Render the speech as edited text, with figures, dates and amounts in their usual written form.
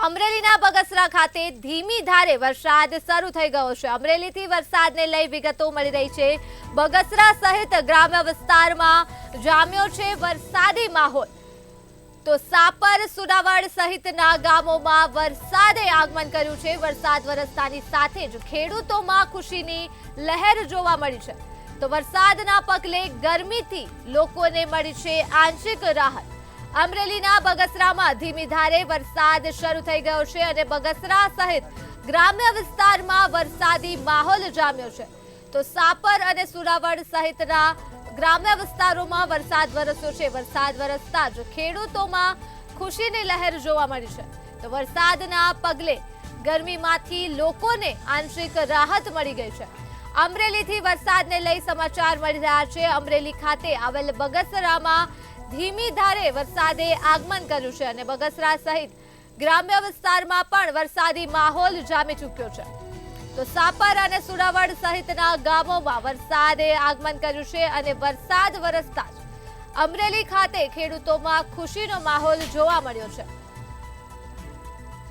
અમરેલીના બગસરા ખાતે ધીમી ધારે વરસાદ શરૂ થઈ ગયો છે। અમરેલીથી વરસાદને લઈ વિગતો મળી રહી છે। બગસરા સહિત ગ્રામ્ય વિસ્તારમાં જામ્યો છે વરસાદી માહોલ। તો સાપર, સુરાવડ સહિતના ગામોમાં વરસાદે આગમન કર્યું છે। વરસાદ વરસતાની સાથે જ ખેડૂતોમાં ખુશીની લહેર જોવા મળી છે। તો વરસાદના પગલે ગરમીથી લોકોને મળી છે આંશિક રાહત। અમરેલીના બગસરામાં ધીમી ધારે વરસાદ શરૂ થઈ ગયો છે અને બગસરા સહિત ગ્રામ્ય વિસ્તારમાં વરસાદી માહોલ જામ્યો છે। તો સાપર અને સુરાવડ સહિતના ગ્રામ્ય વિસ્તારોમાં વરસાદ વરસ્યો છે। વરસાદ વરસતા જ ખેડૂતોમાં ખુશીની લહેર જોવા મળી છે। તો વરસાદના પગલે ગરમીમાંથી લોકોને આંશિક રાહત મળી ગઈ છે। અમરેલીથી વરસાદને લઈ સમાચાર મળી રહ્યા છે। અમરેલી ખાતે આવેલ બગસરામાં ધીમી ધારે વરસાદે આગમન કર્યું છે અને બગસરા સહિત ગ્રામ્ય વિસ્તારમાં પણ વરસાદી માહોલ જામી ચૂક્યો છે। તો સાપર અને સુરાવડ સહિતના ગામોમાં વરસાદે આગમન કર્યું છે અને વરસાદ વરસતા જ અમરેલી ખાતે ખેડૂતોમાં ખુશીનો માહોલ જોવા મળ્યો છે।